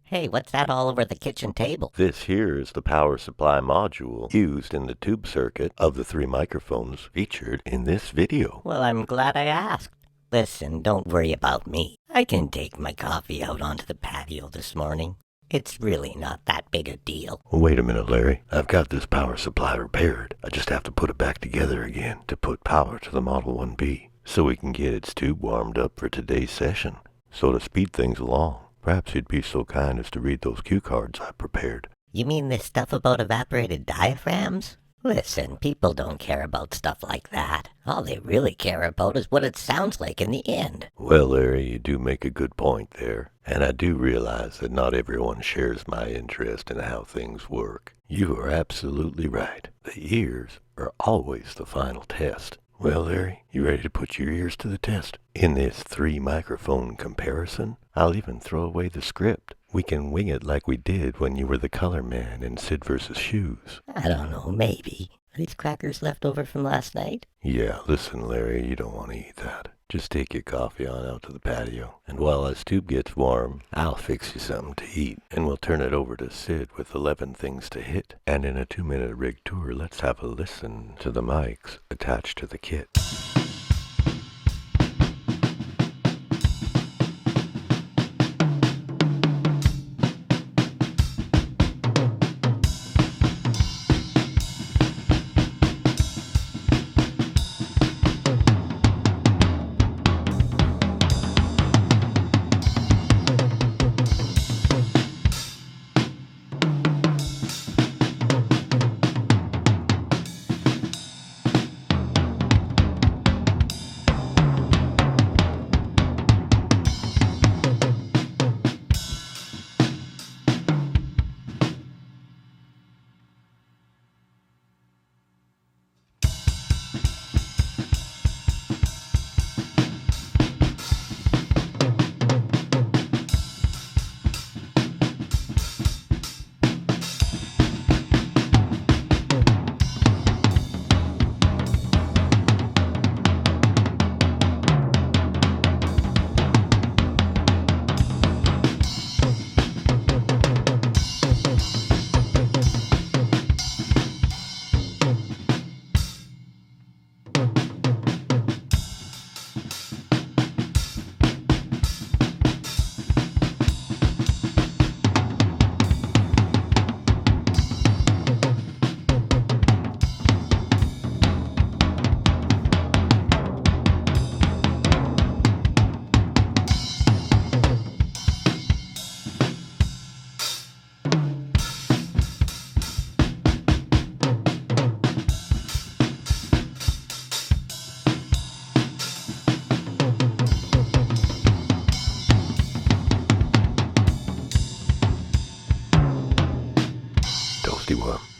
Hey, what's that all over the kitchen table? This here is the power supply module used in the tube circuit of the 3 microphones featured in this video. Well, I'm glad I asked. Listen, don't worry about me. I can take my coffee out onto the patio this morning. It's really not that big a deal. Wait a minute, Larry. I've got this power supply repaired. I just have to put it back together again to put power to the Model 1B so we can get its tube warmed up for today's session. So to speed things along, perhaps you'd be so kind as to read those cue cards I prepared. You mean this stuff about evaporated diaphragms? Listen, people don't care about stuff like that. All they really care about is what it sounds like in the end. Well, Larry, you do make a good point there, and I do realize that not everyone shares my interest in how things work. You are absolutely right. The ears are always the final test. Well, Larry, you ready to put your ears to the test? In this 3 microphone comparison, I'll even throw away the script. We can wing it like we did when you were the color man in Sid vs. Shoes. I don't know, maybe. Are these crackers left over from last night? Yeah, listen, Larry, you don't want to eat that. Just take your coffee on out to the patio, and while this tube gets warm, I'll fix you something to eat, and we'll turn it over to Sid with 11 things to hit. And in a 2-minute rig tour, let's have a listen to the mics attached to the kit.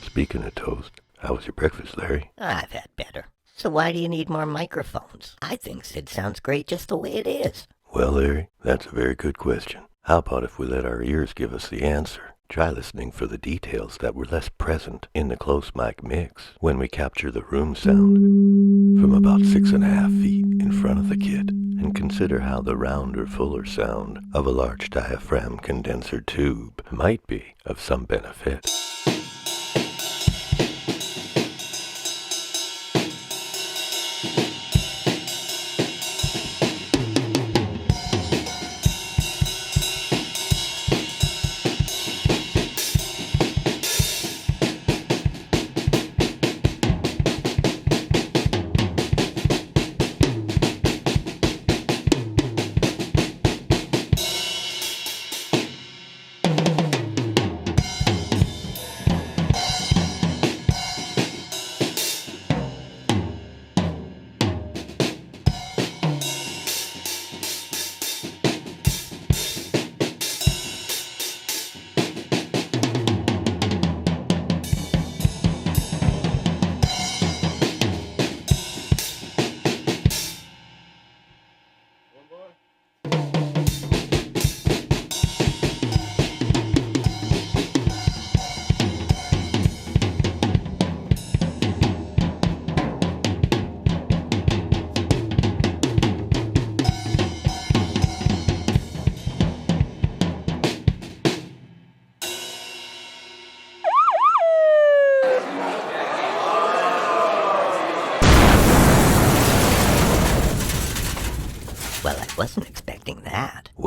Speaking of toast, how was your breakfast, Larry? I've had better. So why do you need more microphones? I think Sid sounds great just the way it is. Well, Larry, that's a very good question. How about if we let our ears give us the answer? Try listening for the details that were less present in the close mic mix when we capture the room sound from about 6.5 feet in front of the kit, and consider how the rounder, fuller sound of a large diaphragm condenser tube might be of some benefit.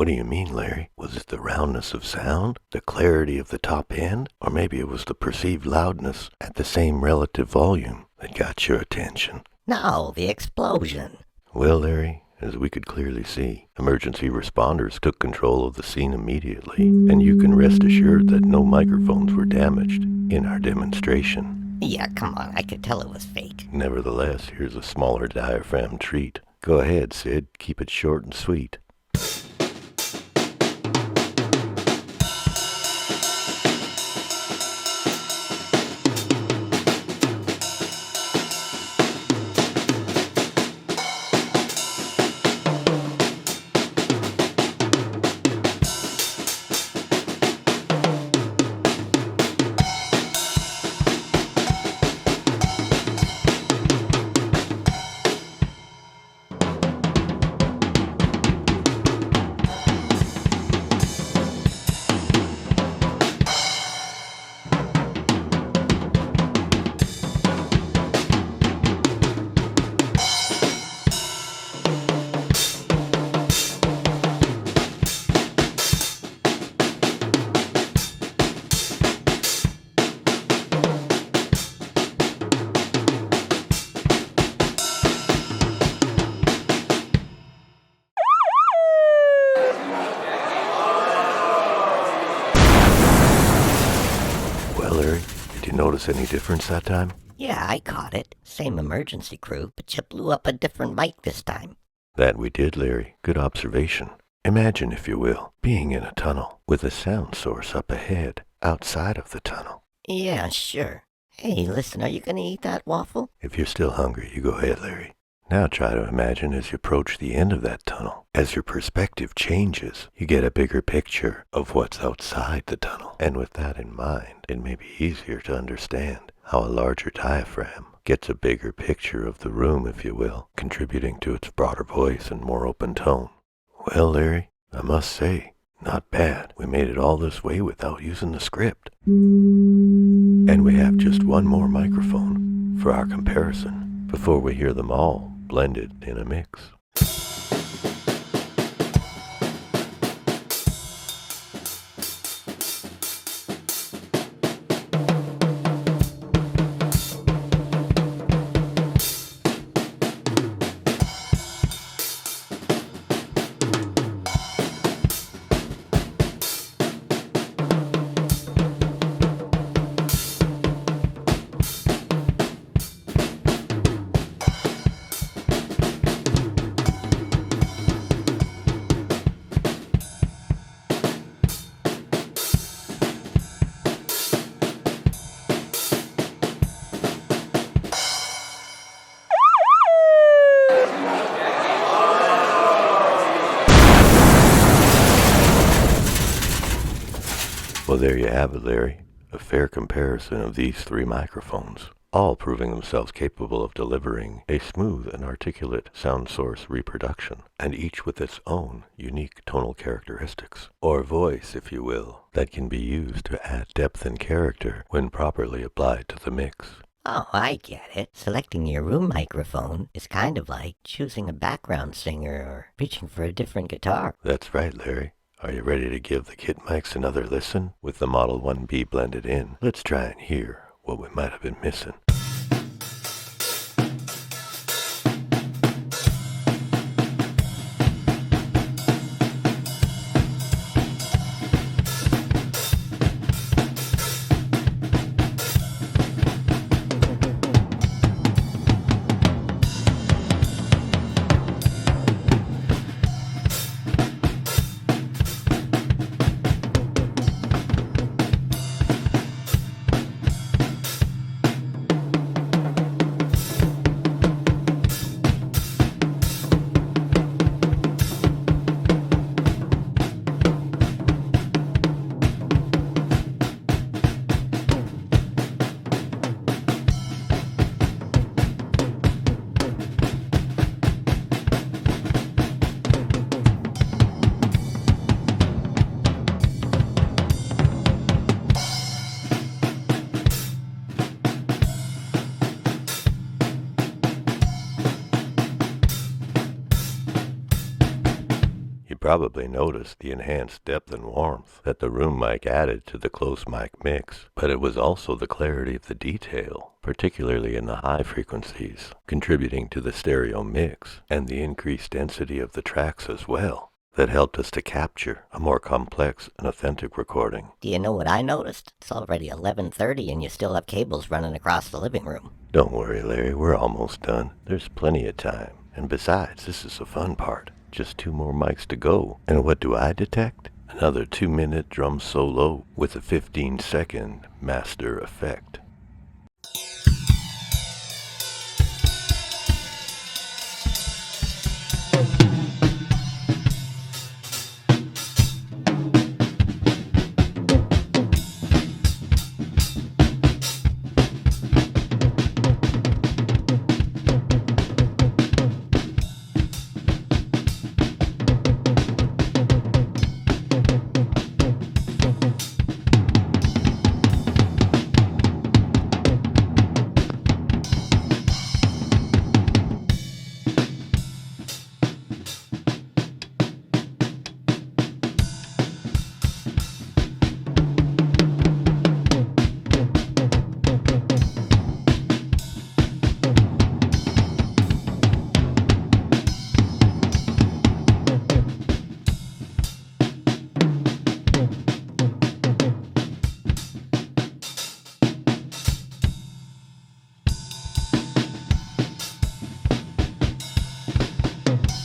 What do you mean, Larry? Was it the roundness of sound, the clarity of the top end, or maybe it was the perceived loudness at the same relative volume that got your attention? No, the explosion. Well, Larry, as we could clearly see, emergency responders took control of the scene immediately, and you can rest assured that no microphones were damaged in our demonstration. Yeah, come on, I could tell it was fake. Nevertheless, here's a smaller diaphragm treat. Go ahead, Sid. Keep it short and sweet. Well, Larry, did you notice any difference that time? Yeah, I caught it. Same emergency crew, but you blew up a different mic this time. That we did, Larry. Good observation. Imagine, if you will, being in a tunnel with a sound source up ahead, outside of the tunnel. Yeah, sure. Hey, listen, are you gonna eat that waffle? If you're still hungry, you go ahead, Larry. Now try to imagine as you approach the end of that tunnel. As your perspective changes, you get a bigger picture of what's outside the tunnel. And with that in mind, it may be easier to understand how a larger diaphragm gets a bigger picture of the room, if you will, contributing to its broader voice and more open tone. Well, Larry, I must say, not bad. We made it all this way without using the script. And we have just one more microphone for our comparison before we hear them all blended in a mix. Well, there you have it, Larry. A fair comparison of these three microphones, all proving themselves capable of delivering a smooth and articulate sound source reproduction, and each with its own unique tonal characteristics, or voice, if you will, that can be used to add depth and character when properly applied to the mix. Oh, I get it. Selecting your room microphone is kind of like choosing a background singer or reaching for a different guitar. That's right, Larry. Are you ready to give the kit mics another listen with the Model 1B blended in? Let's try and hear what we might have been missing. probably noticed the enhanced depth and warmth that the room mic added to the close mic mix, but it was also the clarity of the detail, particularly in the high frequencies, contributing to the stereo mix, and the increased density of the tracks as well, that helped us to capture a more complex and authentic recording. Do you know what I noticed? It's already 11:30 and you still have cables running across the living room. Don't worry, Larry, we're almost done. There's plenty of time. And besides, this is the fun part. Just 2 more mics to go. And what do I detect? Another 2-minute drum solo with a 15-second master effect.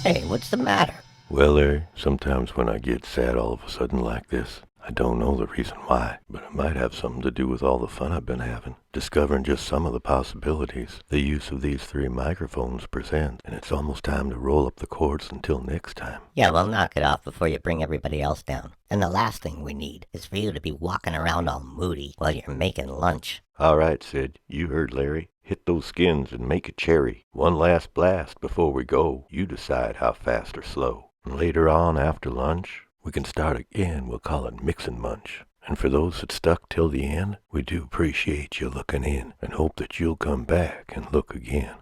Hey, what's the matter? Well, Larry, sometimes when I get sad all of a sudden like this, I don't know the reason why, but it might have something to do with all the fun I've been having, discovering just some of the possibilities the use of these 3 microphones presents, and it's almost time to roll up the cords until next time. Yeah, well, knock it off before you bring everybody else down. And the last thing we need is for you to be walking around all moody while you're making lunch. All right, Sid, you heard Larry. Hit those skins and make a cherry. One last blast before we go. You decide how fast or slow. And later on, after lunch, we can start again. We'll call it Mix and Munch. And for those that stuck till the end, we do appreciate you looking in and hope that you'll come back and look again.